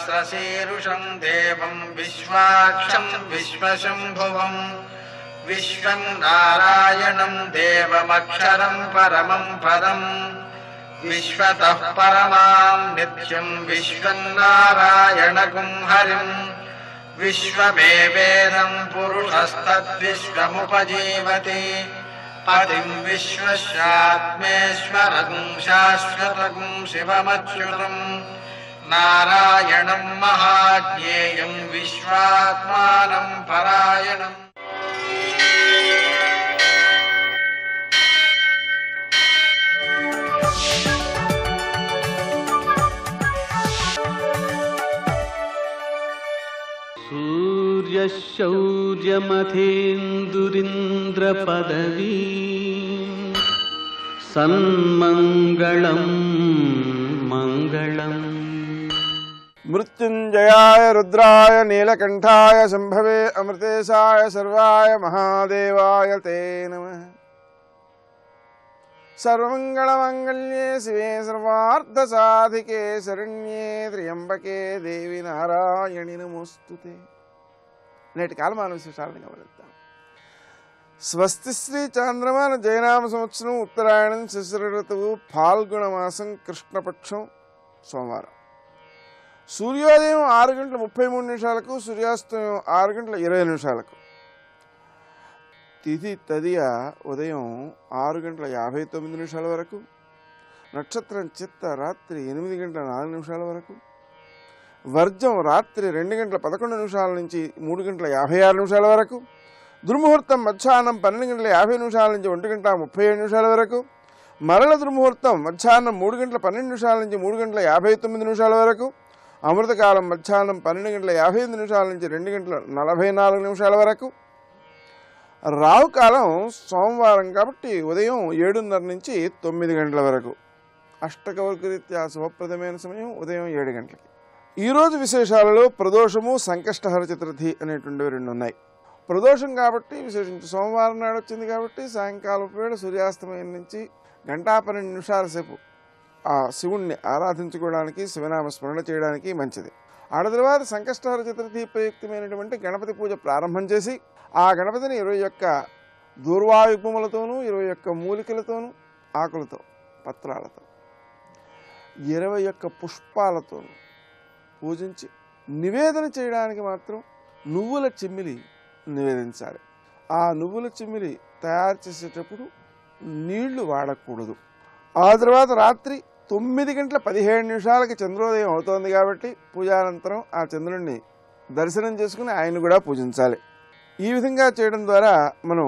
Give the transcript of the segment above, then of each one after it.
सहस्रशीर्षं देवं विश्वाक्षं विश्वशम्भुवं विश्वं नारायणं देवमक्षरं परमं पदम् विश्वतः परमां नित्यं विश्वन्नारायणगुं हरिम् विश्वमेवेदं पुरुषस्तद्विश्वमुपजीवति पतिं विश्वस्यात्मेश्वरगुं शाश्वतगुं शिवमच्युतं नारायणं महाज्ञेयं विश्वात्मानं परायणम्। सूर्यशौर्यमथेन्दुरिन्द्रपदवी सन्मङ्गलं मङ्गलम्। मृत्युंजयाय रुद्राय नीलकंठाय शंभवे अमृतेशाय सर्वाय महादेवाय ते नमः। सर्वमंगलमांगल्ये शिवे सर्वार्थसाधिके शरण्ये त्र्यंबके देवी नारायणि नमोस्तुते। నేటి కాలమాన విశేషాలను గమనిద్దాం. స్వస్తి శ్రీ చాంద్రమాన జయనామ సంవత్సరం ఉత్తరాయణం శిశిర ఋతువు ఫాల్గుణ మాసం కృష్ణపక్షం సోమవారం. సూర్యోదయం 6:33 సూర్యాస్తమయం 6:20 తిథి తదియ ఉదయం 6:59 వరకు, నక్షత్రం చిత్త రాత్రి 8:04 వరకు, వర్జం రాత్రి 2:11 నుంచి 3:56 వరకు, దుర్ముహూర్తం మధ్యాహ్నం 12:50 నుంచి 1:37 వరకు, మరల దుర్ముహూర్తం మధ్యాహ్నం 3:12 నుంచి 3:59 వరకు, అమృతకాలం మధ్యాహ్నం 12:55 నుంచి 2:44 వరకు, రావుకాలం సోమవారం కాబట్టి ఉదయం 7:30 నుంచి 9 గంటల వరకు, అష్టకవర్గరీత్యా శుభప్రదమైన సమయం ఉదయం 7 గంటలకి. ఈరోజు విశేషాలలో ప్రదోషము సంకష్టహర చతుర్థి అనేటువంటివి 2 ఉన్నాయి. ప్రదోషం కాబట్టి విశేషించి సోమవారం నాడు వచ్చింది కాబట్టి సాయంకాలం వేళ సూర్యాస్తమయం నుంచి 1:12 సేపు ఆ శివుణ్ణి ఆరాధించుకోవడానికి, శివనామ స్మరణ చేయడానికి మంచిది. ఆ తర్వాత సంకష్టహర చతుర్థి ప్రయుక్తమైనటువంటి గణపతి పూజ ప్రారంభం చేసి ఆ గణపతిని 21 దూర్వాయుగ్మములతోనూ 21 మూలికలతోనూ ఆకులతో పత్రాలతో 21 పుష్పాలతోనూ పూజించి నివేదన చేయడానికి మాత్రం నువ్వుల చిమ్మిలి నివేదించాలి. ఆ నువ్వుల చిమ్మిలి తయారు చేసేటప్పుడు నీళ్లు వాడకూడదు. ఆ తర్వాత రాత్రి 9:17 చంద్రోదయం అవుతోంది కాబట్టి పూజానంతరం ఆ చంద్రుడిని దర్శనం చేసుకుని ఆయన కూడా పూజించాలి. ఈ విధంగా చేయడం ద్వారా మనం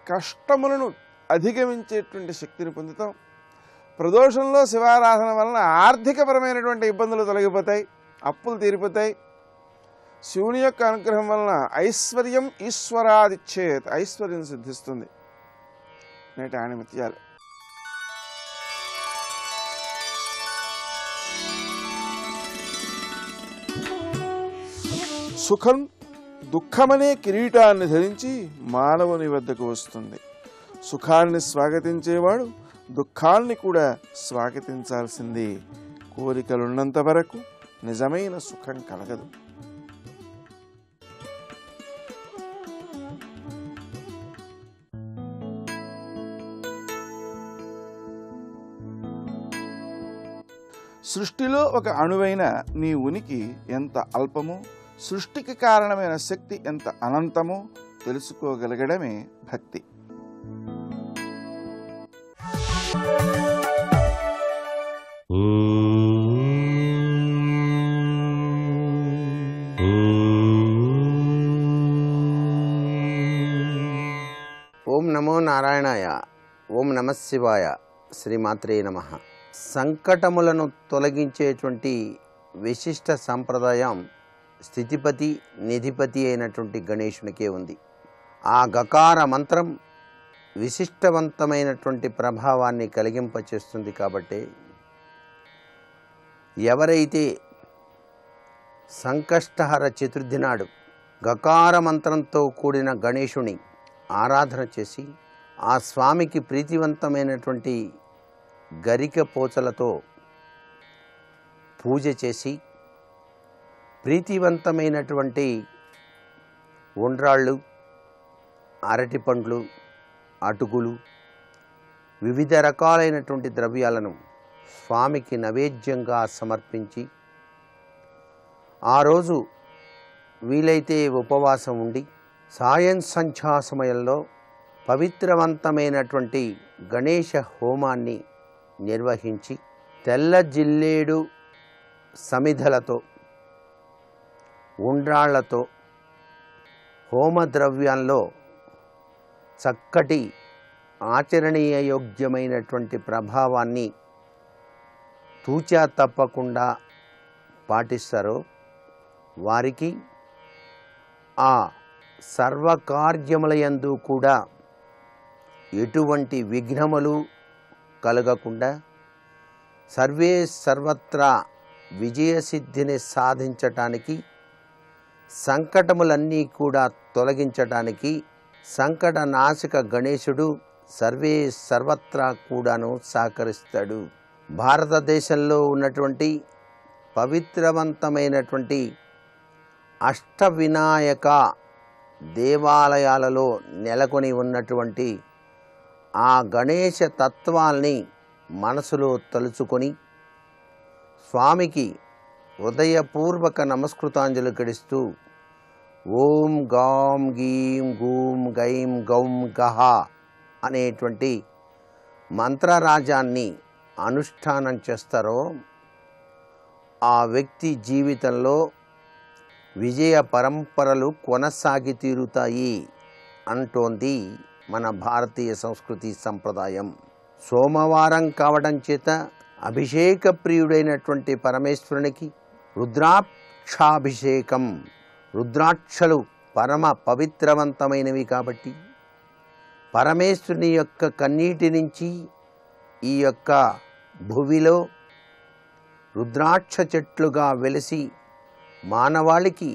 కష్టములను అధిగమించేటువంటి శక్తిని పొందుతాం. ప్రదోషంలో శివారాధన వలన ఆర్థికపరమైనటువంటి ఇబ్బందులు తొలగిపోతాయి, అప్పులు తీరిపోతాయి. శివుని యొక్క అనుగ్రహం వలన ఐశ్వర్యం ఈశ్వరాదిచ్చేత్ ఐశ్వర్యం సిద్ధిస్తుంది. నేటి ఆణిమిత్యాలు. సుఖం దుఃఖమనే కిరీటాన్ని ధరించి మానవుని వద్దకు వస్తుంది. సుఖాన్ని స్వాగతించేవాడు దుఃఖాన్ని కూడా స్వాగతించాల్సింది. కోరికలున్నంత వరకు నిజమైన సుఖం కలగదు. సృష్టిలో ఒక అణువైన నీ ఉనికి ఎంత అల్పమో, సృష్టికి కారణమైన శక్తి ఎంత అనంతమో తెలుసుకోగలగడమే భక్తి. ఓం నమో నారాయణాయ. ఓం నమ శివాయ. శ్రీమాత్రే నమః. సంకటములను తొలగించేటువంటి విశిష్ట సంప్రదాయం స్థితిపతి నిధిపతి అయినటువంటి గణేశునికే ఉంది. ఆ గకార మంత్రం విశిష్టవంతమైనటువంటి ప్రభావాన్ని కలిగింపచేస్తుంది. కాబట్టి ఎవరైతే సంకష్టహర చతుర్థి నాడు గకార మంత్రంతో కూడిన గణేశుని ఆరాధన చేసి ఆ స్వామికి ప్రీతివంతమైనటువంటి గరిక పోచలతో పూజ చేసి ప్రీతివంతమైనటువంటి ఉండ్రాళ్ళు, అరటిపండ్లు, అటుకులు, వివిధ రకాలైనటువంటి ద్రవ్యాలను స్వామికి నైవేద్యంగా సమర్పించి ఆ రోజు వీలైతే ఉపవాసం ఉండి సాయం సంధ్యా సమయంలో పవిత్రవంతమైనటువంటి గణేష హోమాన్ని నిర్వహించి తెల్ల జిల్లేడు సమిధలతో, ఉండ్రాళ్లతో హోమద్రవ్యంలో చక్కటి ఆచరణీయయోగ్యమైనటువంటి ప్రభావాన్ని తూచా తప్పకుండా పాటిస్తారో వారికి ఆ సర్వకార్యములయందు కూడా ఎటువంటి విఘ్నములు కలగకుండా సర్వే సర్వత్రా విజయసిద్ధిని సాధించటానికి, సంకటములన్నీ కూడా తొలగించటానికి సంకటనాశక గణేశుడు సర్వే సర్వత్రా కూడాను సహకరిస్తాడు. భారతదేశంలో ఉన్నటువంటి పవిత్రవంతమైనటువంటి అష్టవినాయక దేవాలయాలలో నెలకొని ఉన్నటువంటి ఆ గణేశ తత్వాల్ని మనసులో తలుచుకొని స్వామికి హృదయపూర్వక నమస్కృతాంజలి గడిస్తూ ఓం గాం గీం గూం గైం గౌం గహ అనేటువంటి మంత్రరాజాన్ని అనుష్ఠానం చేస్తారో ఆ వ్యక్తి జీవితంలో విజయ పరంపరలు కొనసాగి తీరుతాయి అంటోంది మన భారతీయ సంస్కృతి సంప్రదాయం. సోమవారం కావడం చేత అభిషేక ప్రియుడైనటువంటి పరమేశ్వరునికి రుద్రాక్షాభిషేకం, రుద్రాక్షలు పరమ పవిత్రవంతమైనవి కాబట్టి పరమేశ్వరుని యొక్క కన్నీటి నుంచి ఈ యొక్క భువిలో రుద్రాక్ష చెట్లుగా వెలిసి మానవాళికి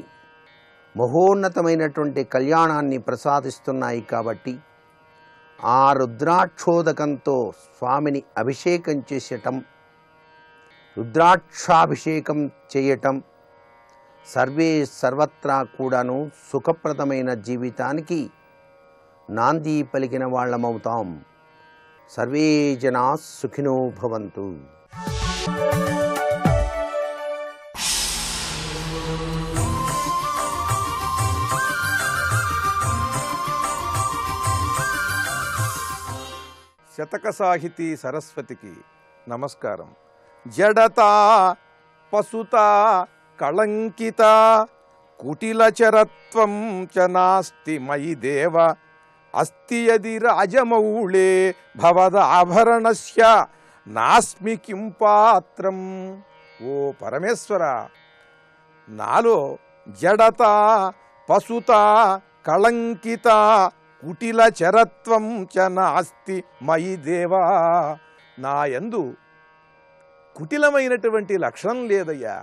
మహోన్నతమైనటువంటి కళ్యాణాన్ని ప్రసాదిస్తున్నాయి కాబట్టి ఆ రుద్రాక్షోదకంతో స్వామిని అభిషేకం చేసటం, రుద్రాక్షాభిషేకం చేయటం సర్వే సర్వత్రా కూడాను సుఖప్రదమైన జీవితానికి నాంది పలికిన వాళ్ళమవుతాం. సర్వే జనా సుఖినో భవంతు. శతక సాహితీ సరస్వతికి నమస్కారం. జడతా పసుత కళంకిత కుటిలచరత్వం చ నాస్తి మయి దేవ అస్తి యది రాజమౌళే భవదాభరణస్య నాస్మి కిం పాత్రం. ఓ పరమేశ్వర, నాలో జడత పసుత కళంకిత కుటిల చరత్వం చ నాస్తి మయి దేవా, నా యందు కుటిలమైనటువంటి లక్షణం లేదయ్యా.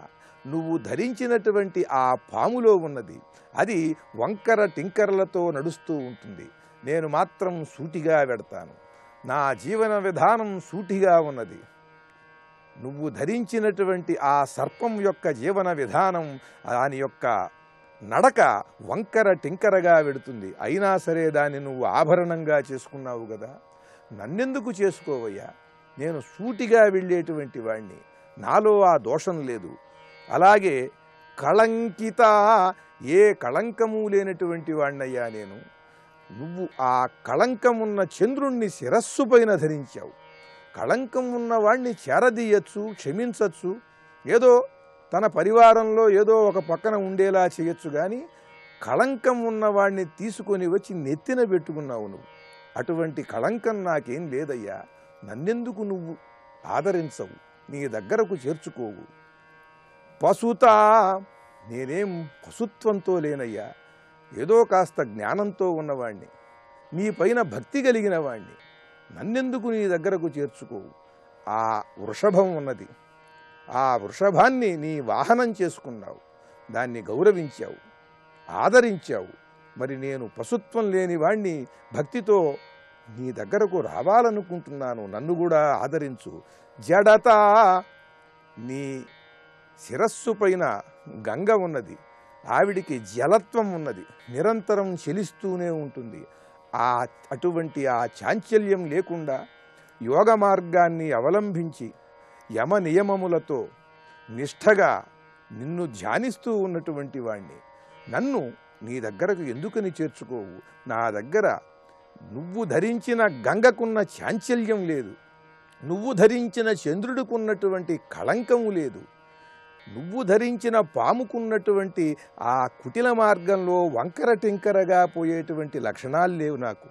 నువ్వు ధరించినటువంటి ఆ పాములో ఉన్నది. అది వంకర టింకరలతో నడుస్తూ ఉంటుంది. నేను మాత్రం సూటిగా వెడతాను. నా జీవన విధానం సూటిగా ఉన్నది. నువ్వు ధరించినటువంటి ఆ సర్పం యొక్క జీవన విధానం, దాని యొక్క నడక వంకర టింకరగా వెడుతుంది. అయినా సరే దాన్ని నువ్వు ఆభరణంగా చేసుకున్నావు కదా, నన్నెందుకు చేసుకోవయ్యా? నేను సూటిగా వెళ్ళేటువంటి వాణ్ణి, నాలో ఆ దోషం లేదు. అలాగే కళంకిత, ఏ కళంకము లేనటువంటి వాణ్ణయ్యా నేను. నువ్వు ఆ కళంకం ఉన్న చంద్రుణ్ణి శిరస్సు పైన ధరించావు. కళంకం ఉన్నవాణ్ణి చేరదీయచ్చు, క్షమించచ్చు, ఏదో తన పరివారంలో ఏదో ఒక పక్కన ఉండేలా చేయొచ్చు. కానీ కళంకం ఉన్నవాణ్ణి తీసుకొని వచ్చి నెత్తిన పెట్టుకున్నావు నువ్వు. అటువంటి కళంకం నాకేం లేదయ్యా. నన్నెందుకు నువ్వు ఆదరించవు, నీ దగ్గరకు చేర్చుకోవు? పశుత, నేనేం పశుత్వంతో లేనయ్యా. ఏదో కాస్త జ్ఞానంతో ఉన్నవాణ్ణి, నీ పైన భక్తి కలిగిన వాణ్ణి. నన్నెందుకు నీ దగ్గరకు చేర్చుకోవు? ఆ వృషభం ఉన్నది, ఆ వృషభాన్ని నీ వాహనం చేసుకున్నావు, దాన్ని గౌరవించావు, ఆదరించావు. మరి నేను పశుత్వం లేని వాణ్ణి భక్తితో నీ దగ్గరకు రావాలనుకుంటున్నాను, నన్ను కూడా ఆదరించు. జడత, నీ శిరస్సు పైన గంగ ఉన్నది, ఆవిడికి జలత్వం ఉన్నది, నిరంతరం చెలిస్తూనే ఉంటుంది. అటువంటి ఆ చాంచల్యం లేకుండా యోగ మార్గాన్ని అవలంబించి యమ నియమములతో నిష్ఠగా నిన్ను ధ్యానిస్తూ ఉన్నటువంటి వాణ్ణి నన్ను నీ దగ్గరకు ఎందుకని చేర్చుకోవు? నా దగ్గర నువ్వు ధరించిన గంగకున్న చాంచల్యం లేదు, నువ్వు ధరించిన చంద్రుడికున్నటువంటి కళంకము లేదు, నువ్వు ధరించిన పాముకున్నటువంటి ఆ కుటిల మార్గంలో వంకర టింకరగా పోయేటువంటి లక్షణాలు లేవు నాకు,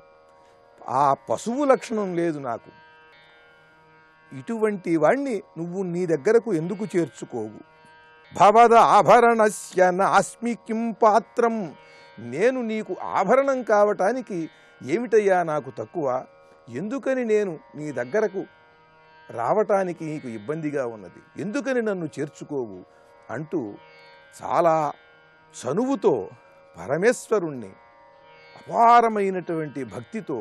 ఆ పశువు లక్షణం లేదు నాకు. ఇటువంటి వాణ్ణి నువ్వు నీ దగ్గరకు ఎందుకు చేర్చుకోవు? భవద ఆభరణస్య నాస్మి కిం పాత్రం, నేను నీకు ఆభరణం కావటానికి ఏమిటయ్యా నాకు తక్కువ? ఎందుకని నేను నీ దగ్గరకు రావటానికి నీకు ఇబ్బందిగా ఉన్నది? ఎందుకని నన్ను చేర్చుకోవు అంటూ చాలా చనువుతో పరమేశ్వరుణ్ణి అపారమైనటువంటి భక్తితో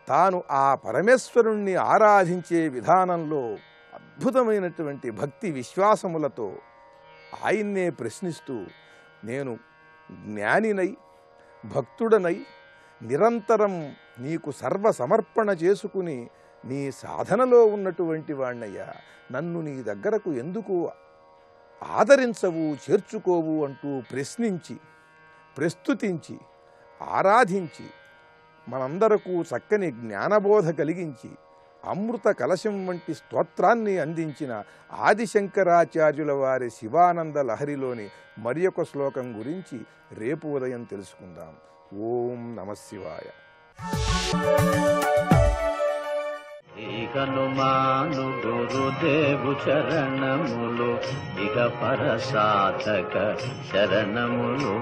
తాను ఆ పరమేశ్వరుణ్ణి ఆరాధించే విధానంలో అద్భుతమైనటువంటి భక్తి విశ్వాసములతో ఆయన్నే ప్రశ్నిస్తూ, నేను జ్ఞానినై భక్తుడనై నిరంతరం నీకు సర్వసమర్పణ చేసుకుని నీ సాధనలో ఉన్నటువంటి వాణ్ణయ్యా, నన్ను నీ దగ్గరకు ఎందుకు ఆదరించవు, చేర్చుకోవు అంటూ ప్రశ్నించి ప్రస్తుతించి ఆరాధించి మనందరకు చక్కని జ్ఞానబోధ కలిగించి అమృత కలశం వంటి స్తోత్రాన్ని అందించిన ఆదిశంకరాచార్యుల వారి శివానంద లహరిలోని మరి ఒక శ్లోకం గురించి రేపు ఉదయం తెలుసుకుందాం. ఓం నమః శివాయ. హనుమాను గురుదేవు చరణములు ఇక పర సాధక శరణములు.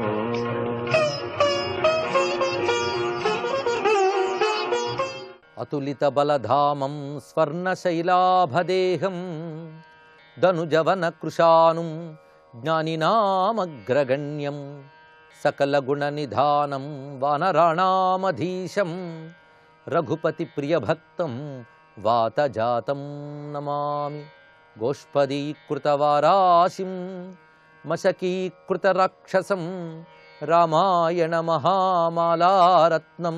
అతులిత బలధామం స్వర్ణశైలాభదేహం ధనుజవన కృశానుం జ్ఞానినామగ్రగణ్యం సకల గుణ నిధానం వానరాణామధీశం రఘుపతి ప్రియభక్తం వాతజాతం నమామి. గోష్పదీకృతవారాశిం మశకీకృతరాక్షసం రామాయణ మహామాలారత్నం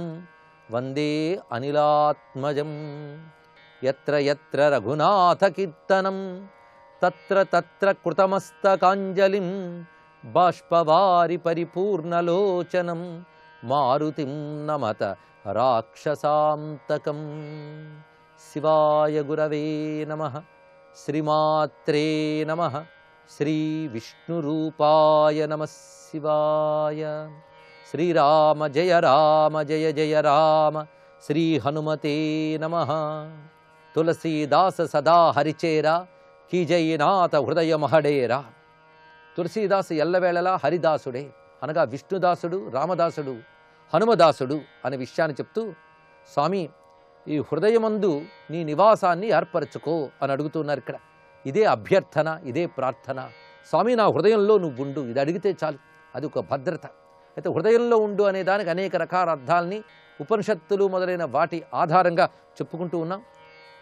వందే అనిలాత్మజం. యత్ర యత్ర రఘునాథ కీర్తనం తత్ర తత్ర కృతమస్తకాంజలిం బాష్పవారి పరిపూర్ణలోచనం మారుతిం నమత రాక్షసాంతకం. శివాయ గురవే నమః. శ్రీమాత్రే నమః. శ్రీ విష్ణురూపాయ నమః శివాయ. శ్రీరామ జయ రామ జయ జయ రామ. శ్రీ హనుమతే నమః. తులసీదాస సదా హరిచేరా కీజయనాథ హృదయ మహడేరా. తులసీదాసు ఎల్లవేళలా హరిదాసుడే అనగా విష్ణుదాసుడు, రామదాసుడు, హనుమదాసుడు అనే విషయాన్ని చెప్తూ, స్వామి ఈ హృదయమందు నీ నివాసాన్ని ఏర్పరచుకో అని అడుగుతున్నారు ఇక్కడ. ఇదే అభ్యర్థన, ఇదే ప్రార్థన. స్వామి నా హృదయంలో నువ్వు ఉండు, ఇది అడిగితే చాలు, అది ఒక భద్రత. అయితే హృదయంలో ఉండు అనే దానికి అనేక రకాల అర్థాలని ఉపనిషత్తులు మొదలైన వాటి ఆధారంగా చెప్పుకుంటూ ఉన్నాం.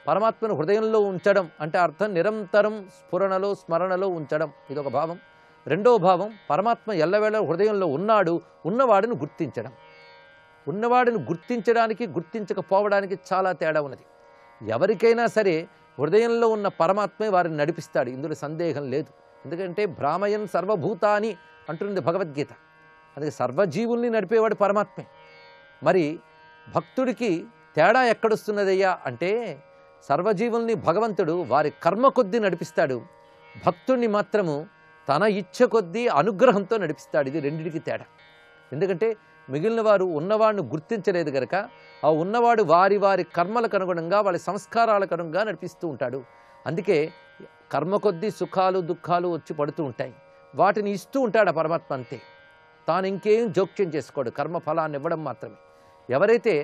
పరమాత్మను హృదయంలో ఉంచడం అంటే అర్థం నిరంతరం స్ఫురణలో స్మరణలో ఉంచడం, ఇదొక భావం. రెండో భావం పరమాత్మ ఎల్లవేళ హృదయంలో ఉన్నాడు, ఉన్నవాడిని గుర్తించడం. ఉన్నవాడిని గుర్తించడానికి గుర్తించకపోవడానికి చాలా తేడా ఉన్నది. ఎవరికైనా సరే హృదయంలో ఉన్న పరమాత్మే వారిని నడిపిస్తాడు, ఇందులో సందేహం లేదు. ఎందుకంటే భ్రామయన్ సర్వభూతాని అంటుంది భగవద్గీత. అందుకే సర్వజీవుల్ని నడిపేవాడు పరమాత్మే. మరి భక్తుడికి తేడా ఎక్కడొస్తున్నదయ్యా అంటే, సర్వజీవుల్ని భగవంతుడు వారి కర్మ కొద్దీ నడిపిస్తాడు, భక్తుడిని మాత్రము తన ఇచ్ఛ కొద్దీ అనుగ్రహంతో నడిపిస్తాడు. ఇది రెండిటికి తేడా. ఎందుకంటే మిగిలిన వారు ఉన్నవాడిని గుర్తించలేదు కనుక ఆ ఉన్నవాడు వారి వారి కర్మలకు అనుగుణంగా వాళ్ళ సంస్కారాలకు అనుగుణంగా నడిపిస్తూ ఉంటాడు. అందుకే కర్మ కొద్దీ సుఖాలు దుఃఖాలు వచ్చి పడుతూ ఉంటాయి, వాటిని ఇస్తూ ఉంటాడు ఆ పరమాత్మ. అంతే, తాను ఇంకేం జోక్యం చేసుకోడు, కర్మ ఫలాన్ని ఇవ్వడం మాత్రమే. ఎవరైతే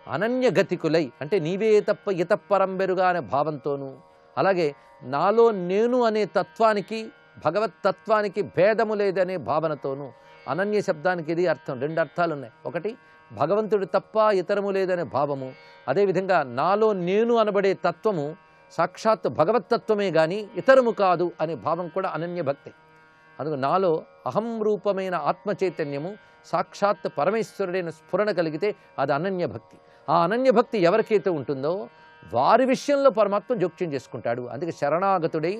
అనన్యగతికులై అంటే నీవే తప్ప ఇతప్పరం బెరుగా అనే భావంతోనూ, అలాగే నాలో నేను అనే తత్వానికి భగవతత్వానికి భేదము లేదనే భావనతోనూ, అనన్య శబ్దానికి ఇది అర్థం, రెండు అర్థాలు ఉన్నాయి. ఒకటి భగవంతుడు తప్ప ఇతరము లేదనే భావము, అదేవిధంగా నాలో నేను అనబడే తత్వము సాక్షాత్ భగవత్తత్వమే కానీ ఇతరము కాదు అనే భావం కూడా అనన్య భక్తి. అందుకు నాలో అహం రూపమైన ఆత్మ చైతన్యము సాక్షాత్ పరమేశ్వరుడైన స్ఫురణ కలిగితే అది అనన్య భక్తి. ఆ అనన్య భక్తి ఎవరికైతే ఉంటుందో వారి విషయంలో పరమాత్మ జోక్యం చేసుకుంటాడు. అందుకే శరణాగతుడై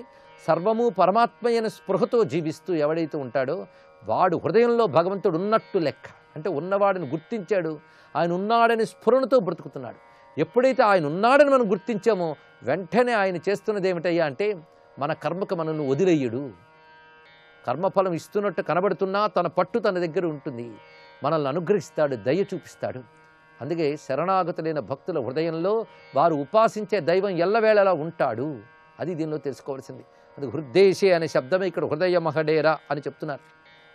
సర్వము పరమాత్మయైన స్పృహతో జీవిస్తూ ఎవడైతే ఉంటాడో వాడు హృదయంలో భగవంతుడు ఉన్నట్టు లెక్క. అంటే ఉన్నవాడిని గుర్తించాడు, ఆయన ఉన్నాడని స్ఫురణతో బ్రతుకుతున్నాడు. ఎప్పుడైతే ఆయన ఉన్నాడని మనం గుర్తించామో వెంటనే ఆయన చేస్తున్నది ఏమిటయ్యా అంటే మన కర్మకు మనల్ని వదిలేయడు. కర్మఫలం ఇస్తున్నట్టు కనబడుతున్నా తన పట్టు తన దగ్గర ఉంటుంది, మనల్ని అనుగ్రహిస్తాడు, దయ చూపిస్తాడు. అందుకే శరణాగతులైన భక్తుల హృదయంలో వారు ఉపాసించే దైవం ఎల్లవేళలా ఉంటాడు. అది దీనిలో తెలుసుకోవాల్సింది. అందుకు హృద్దేశే అనే శబ్దమే ఇక్కడ హృదయ మహడేరా అని చెప్తున్నారు.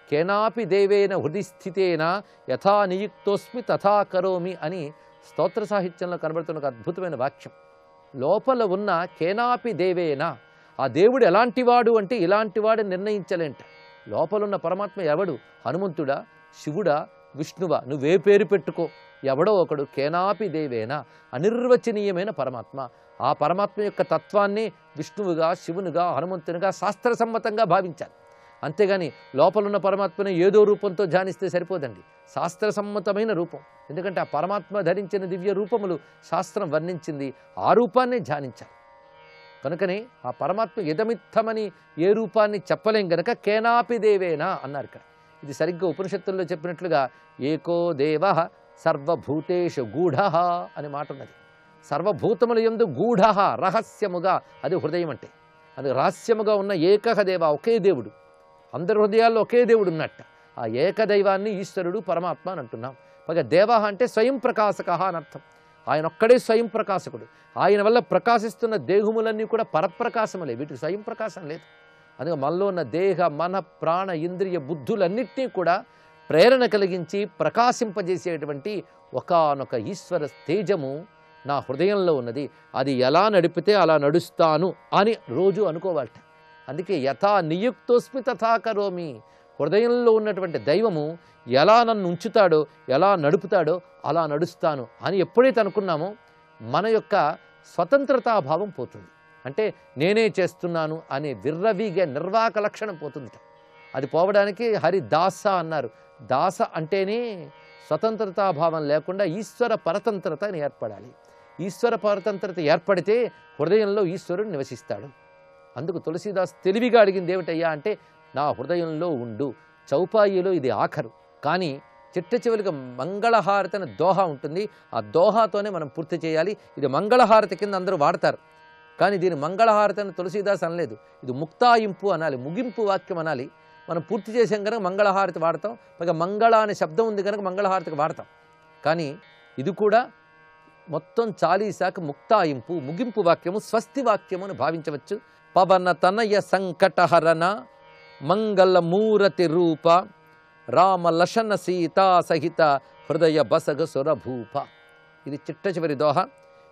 కేనాపి దేవేన హృది స్థితేన యథా నియుక్తోస్మి తథా కరోమి అని స్తోత్ర సాహిత్యంలో కనబడుతున్న ఒక అద్భుతమైన వాక్యం. లోపల ఉన్న కేనాపి దేవేన, ఆ దేవుడు ఎలాంటివాడు అంటే ఇలాంటివాడని నిర్ణయించలేంట. లోపలున్న పరమాత్మ ఎవడు? హనుమంతుడా, శివుడా, విష్ణువా, నువ్వే పేరు పెట్టుకో, ఎవడో ఒకడు. కేనాపి దేవేన అనిర్వచనీయమైన పరమాత్మ. ఆ పరమాత్మ యొక్క తత్వాన్ని విష్ణువుగా, శివునిగా, హనుమంతునిగా శాస్త్రసమ్మతంగా భావించాలి. అంతేగాని లోపలున్న పరమాత్మని ఏదో రూపంతో ధ్యానిస్తే సరిపోదండి. శాస్త్రసమ్మతమైన రూపం. ఎందుకంటే ఆ పరమాత్మ ధరించిన దివ్య రూపములు శాస్త్రం వర్ణించింది, ఆ రూపాన్నే ధ్యానించాలి. కనుకనే ఆ పరమాత్మ ఇదమిత్తమని ఏ రూపాన్ని చెప్పలేం గనక కేనాపి దేవేనా అన్నారు ఇక్కడ. ఇది సరిగ్గా ఉపనిషత్తుల్లో చెప్పినట్లుగా ఏకో దేవ సర్వభూతేషు గూఢ అనే మాట ఉన్నది. సర్వభూతముల యందు గూఢ రహస్యముగా, అది హృదయం అంటే. అది రహస్యముగా ఉన్న ఏకహ దేవ, ఒకే దేవుడు. అందరి హృదయాల్లో ఒకే దేవుడు ఉన్నట్ట. ఆ ఏకదైవాన్ని ఈశ్వరుడు పరమాత్మ అని అంటున్నాం. పైగా దేవ అంటే స్వయం ప్రకాశక అని అర్థం. ఆయన ఒక్కడే స్వయం ప్రకాశకుడు. ఆయన వల్ల ప్రకాశిస్తున్న దేహములన్నీ కూడా పరప్రకాశములే, వీటికి స్వయం ప్రకాశం లేదు. అందుకే మనలో ఉన్న దేహ, మన, ప్రాణ, ఇంద్రియ, బుద్ధులన్నింటినీ కూడా ప్రేరణ కలిగించి ప్రకాశింపజేసేటువంటి ఒకానొక ఈశ్వర తేజము నా హృదయంలో ఉన్నది. అది ఎలా నడిపితే అలా నడుస్తాను అని రోజు అనుకోవాలట. అందుకే యథా నియుక్తోస్మి తథా కరోమి. హృదయంలో ఉన్నటువంటి దైవము ఎలా నన్ను ఉంచుతాడో, ఎలా నడుపుతాడో అలా నడుస్తాను అని ఎప్పుడైతే అనుకున్నామో మన యొక్క స్వతంత్రతాభావం పోతుంది. అంటే నేనే చేస్తున్నాను అనే విర్రవీగే నిర్వాక లక్షణం పోతుందిట. అది పోవడానికి హరిదాస అన్నారు. దాస అంటేనే స్వతంత్రతాభావం లేకుండా ఈశ్వర పరతంత్రత అని ఏర్పడాలి. ఈశ్వర పరతంత్రత ఏర్పడితే హృదయంలో ఈశ్వరుడు నివసిస్తాడు. అందుకు తులసీదాస్ తెలివిగా అడిగింది ఏమిటయ్యా అంటే నా హృదయంలో ఉండు. చౌపాయిలో ఇది ఆఖరు, కానీ చిట్ట చివరికి మంగళహారతి అనే దోహా ఉంటుంది. ఆ దోహాతోనే మనం పూర్తి చేయాలి. ఇది మంగళహారతి కింద అందరూ వాడతారు, కానీ దీని మంగళహారతి అని తులసీదాస్ అనలేదు. ఇది ముక్తాయింపు అనాలి, ముగింపు వాక్యం అనాలి. మనం పూర్తి చేసాం కనుక మంగళహారతి వాడతాం. పైగా మంగళ అనే శబ్దం ఉంది కనుక మంగళహారతికి వాడతాం. కానీ ఇది కూడా మొత్తం చాలీసాక ముక్తాయింపు, ముగింపు వాక్యము, స్వస్తి వాక్యము అని భావించవచ్చు. పవన తనయ సంకటహరణ మంగళమూరతి రూప రామ లషణ సీతా సహిత హృదయ బసగ సురభూప. ఇది చిట్ట చివరి దోహ.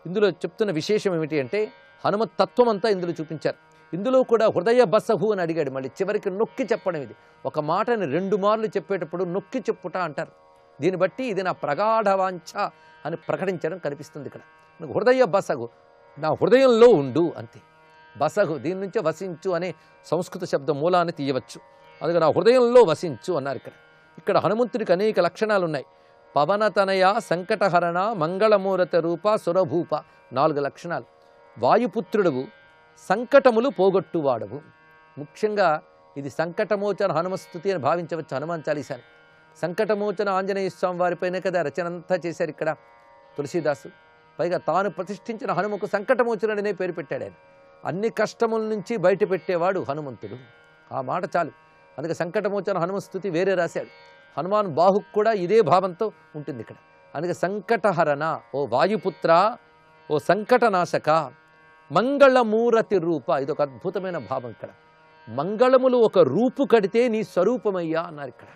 ఇందులో చెప్తున్న విశేషం ఏమిటి అంటే హనుమత్ తత్వం అంతా ఇందులో చూపించారు. ఇందులో కూడా హృదయ బసహు అని అడిగాడు. మళ్ళీ చివరికి నొక్కి చెప్పడం. ఇది ఒక మాటని 2 మార్లు చెప్పేటప్పుడు నొక్కి చెప్పుట అంటారు. దీన్ని బట్టి ఇది నా ప్రగాఢ వాంఛ అని ప్రకటించడం కనిపిస్తుంది ఇక్కడ. హృదయ బసగు, నా హృదయంలో ఉండు అంతే. బసగు దీని నుంచే వసించు అనే సంస్కృత శబ్ద మూలాన్ని తీయవచ్చు. అందుకే నా హృదయంలో వసించు అన్నారు ఇక్కడ. ఇక్కడ హనుమంతుడికి అనేక లక్షణాలు ఉన్నాయి. పవనతనయ సంకటహరణ మంగళమూరత రూప సురభూప, 4 లక్షణాలు. వాయుపుత్రుడవు, సంకటములు పోగొట్టువాడవు. ముఖ్యంగా ఇది సంకటమోచన హనుమస్తుతి అని భావించవచ్చు. హనుమాన్ చాలీసాని సంకటమోచన ఆంజనేయ స్వామి వారిపైనే కదా రచన అంతా చేశారు ఇక్కడ తులసీదాసు. పైగా తాను ప్రతిష్ఠించిన హనుమకు సంకటమోచనుడనే పేరు పెట్టాడు ఆయన. అన్ని కష్టముల నుంచి బయట పెట్టేవాడు హనుమంతుడు. ఆ మాట చాలు. అందుకే సంకటమోచన హనుమస్తుతి వేరే రాశాడు. హనుమాన్ బాహుకు కూడా ఇదే భావంతో ఉంటుంది ఇక్కడ. అందుకే సంకటహరణ, ఓ వాయుపుత్ర, ఓ సంకటనాశక, మంగళమూరతి రూప, ఇది ఒక అద్భుతమైన భావం ఇక్కడ. మంగళములు ఒక రూపు కడితే నీ స్వరూపమయ్యా అన్నారు ఇక్కడ.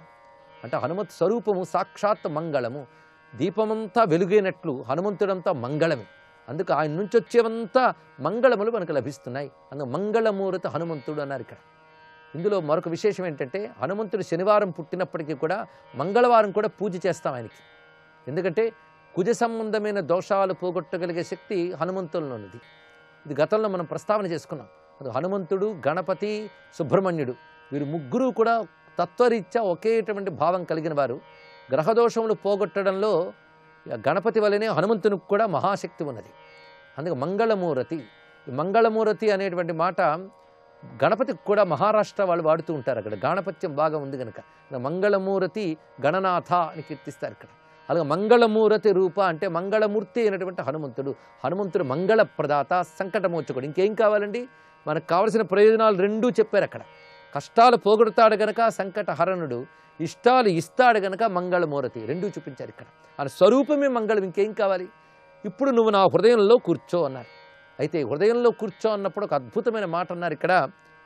అంటే హనుమత్ స్వరూపము సాక్షాత్ మంగళము. దీపమంతా వెలుగైనట్లు హనుమంతుడంతా మంగళమే. అందుకు ఆయన నుంచి వచ్చేవంతా మంగళములు మనకు లభిస్తున్నాయి. అందుకు మంగళమూరత హనుమంతుడు అన్నారు ఇక్కడ. ఇందులో మరొక విశేషం ఏంటంటే హనుమంతుడు శనివారం పుట్టినప్పటికీ కూడా మంగళవారం కూడా పూజ చేస్తాం ఆయనకి. ఎందుకంటే కుజ సంబంధమైన దోషాలు పోగొట్టగలిగే శక్తి హనుమంతుల్లో ఉన్నది. ఇది గతంలో మనం ప్రస్తావన చేసుకున్నాం. హనుమంతుడు, గణపతి, సుబ్రహ్మణ్యుడు వీరు ముగ్గురు కూడా తత్వరీత్యా ఒకేటువంటి భావం కలిగిన వారు. గ్రహదోషములు పోగొట్టడంలో గణపతి వలనే హనుమంతునికి కూడా మహాశక్తి ఉన్నది. అందుకే మంగళమూరతి. ఈ మంగళమూరతి అనేటువంటి మాట గణపతికి కూడా మహారాష్ట్ర వాళ్ళు వాడుతూ ఉంటారు. అక్కడ గాణపత్యం బాగా ఉంది కనుక మంగళమూరతి గణనాథ అని కీర్తిస్తారు ఇక్కడ. అలాగే మంగళమూరతి రూప అంటే మంగళమూర్తి అయినటువంటి హనుమంతుడు. హనుమంతుడు మంగళ ప్రదాత, సంకటమోచకుడు. ఇంకేం కావాలండి? మనకు కావలసిన ప్రయోజనాలు రెండూ చెప్పారు అక్కడ. కష్టాలు పోగొడతాడు గనక సంకటహరణుడు, ఇష్టాలు ఇస్తాడు గనక మంగళమూరతి, రెండూ చూపించారు ఇక్కడ. ఆయన స్వరూపమే మంగళం, ఇంకేం కావాలి? ఇప్పుడు నువ్వు నా హృదయంలో కూర్చో అన్నారు. అయితే హృదయంలో కూర్చో అన్నప్పుడు ఒక అద్భుతమైన మాట అన్నారు ఇక్కడ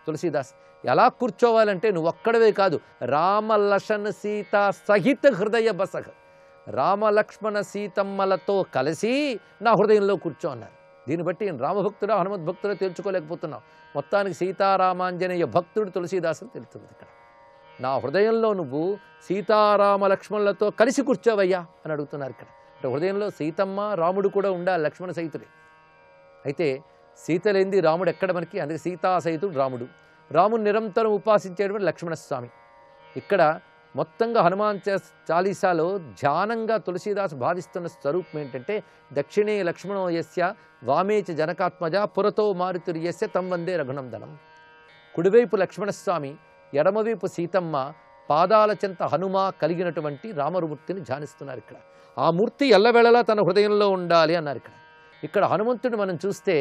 తులసీదాస్. ఎలా కూర్చోవాలంటే నువ్వు ఒక్కడవే కాదు, రామలక్ష్మణ సీత సహిత హృదయ బసహ, రామలక్ష్మణ సీతమ్మలతో కలిసి నా హృదయంలో కూర్చో అన్నారు. దీన్ని బట్టి రామభక్తుడా హనుమద్భక్తుడో తేల్చుకోలేకపోతున్నావు. మొత్తానికి సీతారామాంజనేయ భక్తుడు తులసీదాస్ అని తెలుస్తుంది ఇక్కడ. నా హృదయంలో నువ్వు సీతారామ లక్ష్మణులతో కలిసి కూర్చోవయ్యా అని అడుగుతున్నారు ఇక్కడ. అంటే హృదయంలో సీతమ్మ రాముడు కూడా ఉండాలి, లక్ష్మణ సహితుడే. అయితే సీత లేనిది రాముడు ఎక్కడ మనకి? అందుకే సీతా సహితుడు రాముడు. రాముడు నిరంతరం ఉపాసించేటువంటి లక్ష్మణస్వామి. ఇక్కడ మొత్తంగా హనుమాన్ చాలీసాలో ధ్యానంగా తులసీదాసు భావిస్తున్న స్వరూపం ఏంటంటే దక్షిణే లక్ష్మణో యస్య వామేచ జనకాత్మజ పురతో మారుతుర్యస్య తం వందే రఘునందనం. కుడివైపు లక్ష్మణస్వామి, ఎడమవైపు సీతమ్మ, పాదాల చెంత హనుమ కలిగినటువంటి రామమూర్తిని ధ్యానిస్తున్నారు ఇక్కడ. ఆ మూర్తి ఎల్లవేళలా తన హృదయంలో ఉండాలి అన్నారు ఇక్కడ. ఇక్కడ హనుమంతుడు మనం చూస్తే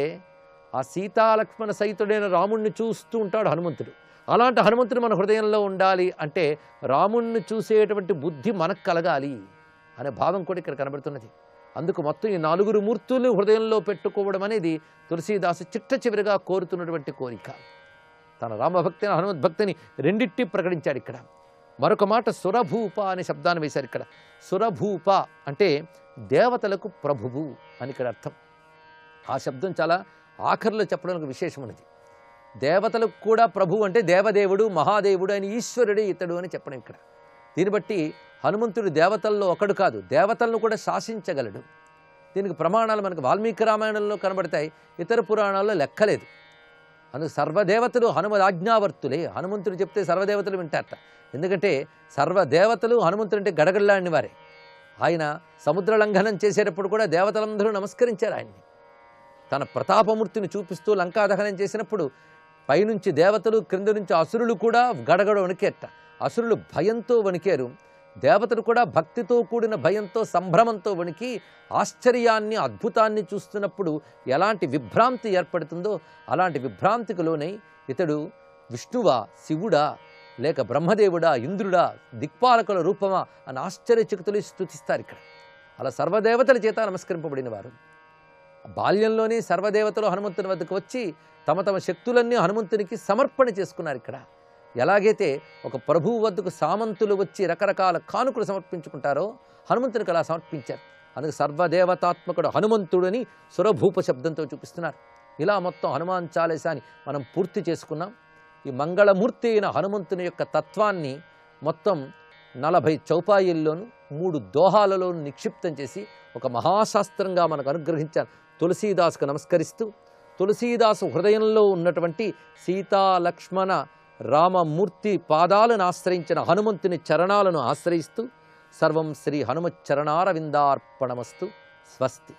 ఆ సీతాలక్ష్మణ సహితుడైన రాముణ్ణి చూస్తూ ఉంటాడు హనుమంతుడు. అలాంటి హనుమంతుడు మన హృదయంలో ఉండాలి అంటే రాముణ్ణి చూసేటువంటి బుద్ధి మనకు కలగాలి అనే భావం కూడా ఇక్కడ కనబడుతున్నది. అందుకు మొత్తం ఈ 4 మూర్తులు హృదయంలో పెట్టుకోవడం అనేది తులసీదాసు చిట్ట చివరిగా కోరుతున్నటువంటి కోరిక. తన రామభక్తిని హనుమద్భక్తిని రెండిట్టి ప్రకటించాడు ఇక్కడ. మరొక మాట సురభూప అనే శబ్దాన్ని వేశారు ఇక్కడ. సురభూప అంటే దేవతలకు ప్రభువు అని ఇక్కడ అర్థం. ఆ శబ్దం చాలా ఆఖరిలో చెప్పడానికి విశేషం ఉన్నది. దేవతలకు కూడా ప్రభు అంటే దేవదేవుడు, మహాదేవుడు, ఆయన ఈశ్వరుడే ఇతడు అని చెప్పడం ఇక్కడ. దీన్ని బట్టి హనుమంతుడు దేవతల్లో ఒకడు కాదు, దేవతలను కూడా శాసించగలడు. దీనికి ప్రమాణాలు మనకు వాల్మీకి రామాయణంలో కనబడతాయి, ఇతర పురాణాల్లో లెక్కలేదు. అందుకు సర్వదేవతలు హనుమదాజ్ఞావర్తులే. హనుమంతుడు చెప్తే సర్వదేవతలు వింటారట. ఎందుకంటే సర్వదేవతలు హనుమంతుడు అంటే గడగడలాడిన వారే. ఆయన సముద్ర లంఘనం చేసేటప్పుడు కూడా దేవతలందరూ నమస్కరించారు ఆయన్ని. తన ప్రతాపమూర్తిని చూపిస్తూ లంకాదహనం చేసినప్పుడు పైనుంచి దేవతలు, క్రింద నుంచి అసురులు కూడా గడగడ వణికేట. అసురులు భయంతో వణికారు, దేవతలు కూడా భక్తితో కూడిన భయంతో, సంభ్రమంతో వణికి ఆశ్చర్యాన్ని, అద్భుతాన్ని చూస్తున్నప్పుడు ఎలాంటి విభ్రాంతి ఏర్పడుతుందో అలాంటి విభ్రాంతికి లోనై ఇతడు విష్ణువా, శివుడా, లేక బ్రహ్మదేవుడా, ఇంద్రుడా, దిక్పాలకుల రూపమా అని ఆశ్చర్యచకితులు స్తుతిస్తారు ఇక్కడ. అలా సర్వదేవతల చేత నమస్కరింపబడిన వారు. బాల్యంలోనే సర్వదేవతలు హనుమంతుని వద్దకు వచ్చి తమ తమ శక్తులన్నీ హనుమంతునికి సమర్పణ చేసుకున్నారు ఇక్కడ. ఎలాగైతే ఒక ప్రభువు వద్దకు సామంతులు వచ్చి రకరకాల కానుకలు సమర్పించుకుంటారో హనుమంతునికి అలా సమర్పించారు. అందుకు సర్వదేవతాత్మకుడు హనుమంతుడని సురభూప శబ్దంతో చూపిస్తున్నారు. ఇలా మొత్తం హనుమాన్ చాలీసాని మనం పూర్తి చేసుకున్నాం. ఈ మంగళమూర్తి అయిన హనుమంతుని యొక్క తత్వాన్ని మొత్తం 40 చౌపాయిల్లోనూ 3 దోహాలలోనూ నిక్షిప్తం చేసి ఒక మహాశాస్త్రంగా మనకు అనుగ్రహించారు. తులసీదాసుకు నమస్కరిస్తూ తులసీదాసు హృదయంలో ఉన్నటువంటి సీతా లక్ష్మణ రామమూర్తి పాదాలను ఆశ్రయించిన హనుమంతుని చరణాలను ఆశ్రయిస్తూ సర్వం శ్రీ హనుమచ్చరణారవిందార్పణమస్తు. స్వస్తి.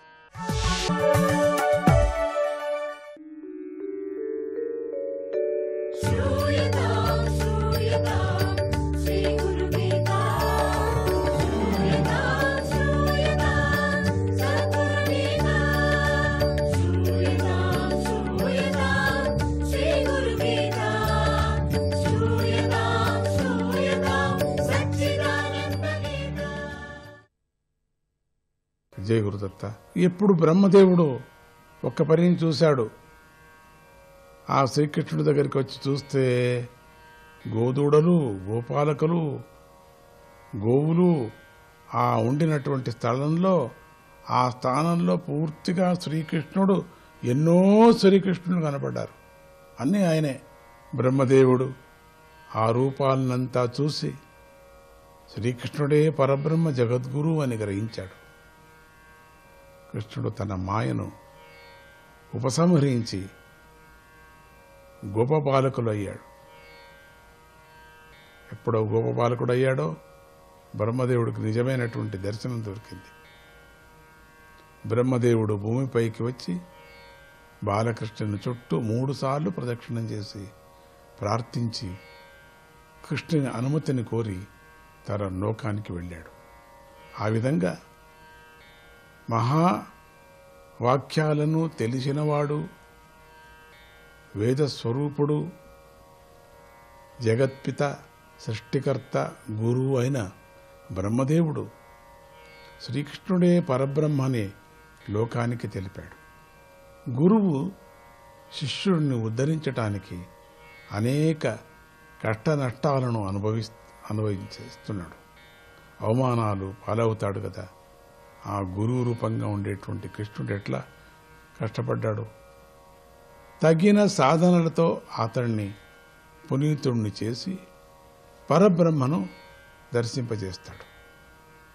జయ గురుదత్త. ఎప్పుడు బ్రహ్మదేవుడు ఒక్క పనిని చూశాడు. ఆ శ్రీకృష్ణుడి దగ్గరికి వచ్చి చూస్తే గోదూడలు, గోపాలకులు, గోవులు ఆ ఉండినటువంటి స్థలంలో, ఆ స్థానంలో పూర్తిగా శ్రీకృష్ణుడు, ఎన్నో శ్రీకృష్ణుడు కనపడ్డారు. అన్నీ ఆయనే. బ్రహ్మదేవుడు ఆ రూపాలనంతా చూసి శ్రీకృష్ణుడే పరబ్రహ్మ జగద్గురు అని గ్రహించాడు. కృష్ణుడు తన మాయను ఉపసంహరించి గోపబాలకులు అయ్యాడు. ఎప్పుడో గోపబాలకుడు అయ్యాడో బ్రహ్మదేవుడికి నిజమైనటువంటి దర్శనం దొరికింది. బ్రహ్మదేవుడు భూమిపైకి వచ్చి బాలకృష్ణుని చుట్టూ 3 సార్లు ప్రదక్షిణం చేసి ప్రార్థించి కృష్ణుని అనుమతిని కోరి తన లోకానికి వెళ్ళాడు. ఆ విధంగా మహావాక్యాలను తెలిసినవాడు, వేదస్వరూపుడు, జగత్పిత, సృష్టికర్త, గురువు అయిన బ్రహ్మదేవుడు శ్రీకృష్ణుడే పరబ్రహ్మని లోకానికి తెలిపాడు. గురువు శిష్యుడిని ఉద్ధరించటానికి అనేక కష్ట నష్టాలను అనుభవిస్తున్నాడు. అవమానాలు పాలవుతాడు కదా. ఆ గురువు రూపంగా ఉండేటువంటి కృష్ణుడు ఎట్లా కష్టపడ్డాడు. తగిన సాధనలతో అతన్ని పునీతుడిని చేసి పరబ్రహ్మను దర్శింపజేస్తాడు.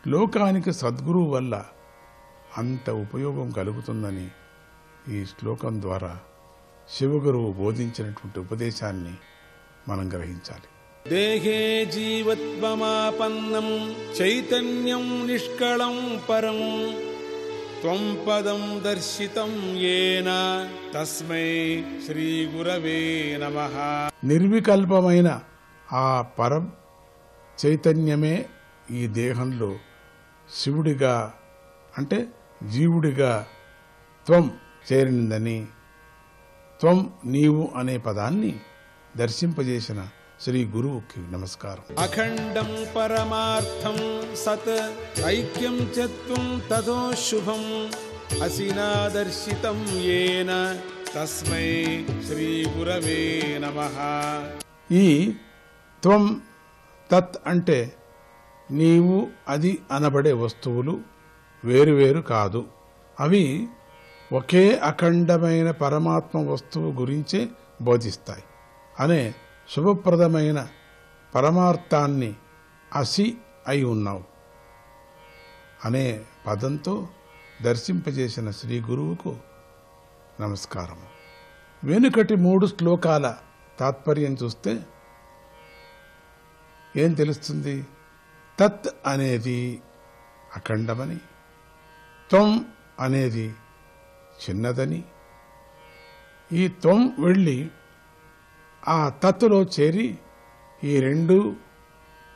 లోకానికి సద్గురువు వల్ల అంత ఉపయోగం కలుగుతుందని ఈ శ్లోకం ద్వారా శివగురువు బోధించినటువంటి ఉపదేశాన్ని మనం గ్రహించాలి. దేహే జీవత్వమాపన్నం చైతన్యం నిష్కళం పరం త్వం పదం దర్శితం యేన తస్మై శ్రీ గురవే నమః. నిర్వికల్పమైన ఆ పర చైతన్యమే ఈ దేహంలో శివుడిగా అంటే జీవుడిగా త్వం చేరిందని, త్వం నీవు అనే పదాన్ని దర్శింపజేసిన శ్రీ గురువుకి నమస్కారం. అఖండం పరమార్థం సత్ ఐక్యం చ త్వం తతో శుభం అసినా దర్శితం యేన తస్మై శ్రీ గురవే నమః. ఈ త్వం తత్ అంటే నీవు అది అనబడే వస్తువులు వేరువేరు కాదు. అవి ఒకే అఖండమైన పరమాత్మ వస్తువు గురించే బోధిస్తాయి అనే శుభప్రదమైన పరమార్థాన్ని అసి అయి ఉన్నావు అనే పదంతో దర్శింపజేసిన శ్రీ గురువుకు నమస్కారం. వెనుకటి 3 శ్లోకాల తాత్పర్యం చూస్తే ఏం తెలుస్తుంది? తత్ అనేది అఖండమని, త్వం అనేది చిన్నదని, ఈ త్వం వెళ్ళి ఆ తత్తులో చేరి ఈ 2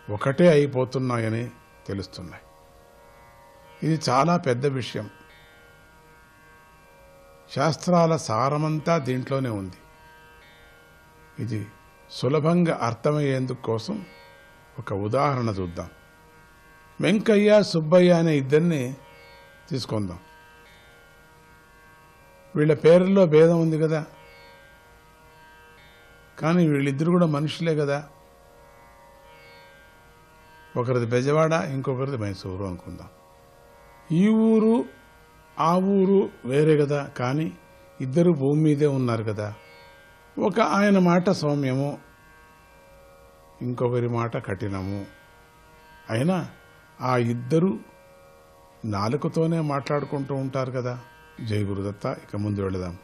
ఒకటే అయిపోతున్నాయని తెలుస్తున్నాయి. ఇది చాలా పెద్ద విషయం. శాస్త్రాల సారమంతా దీంట్లోనే ఉంది. ఇది సులభంగా అర్థమయ్యేందుకు కోసం ఒక ఉదాహరణ చూద్దాం. వెంకయ్య, సుబ్బయ్య అనే ఇద్దరిని తీసుకుందాం. వీళ్ళ పేర్లలో భేదం ఉంది కదా, కానీ వీళ్ళిద్దరు కూడా మనుషులే కదా. ఒకరిది బెజవాడ, ఇంకొకరిది మైసూరు అనుకుందాం. ఈ ఊరు ఆ ఊరు వేరే కదా, కానీ ఇద్దరు భూమి మీదే ఉన్నారు కదా. ఒక ఆయన మాట సౌమ్యము, ఇంకొకరి మాట కఠినము. అయినా ఆ ఇద్దరు నాలుకతోనే మాట్లాడుకుంటూ ఉంటారు కదా. జై గురుదత్త. ఇక ముందు వెళదాం.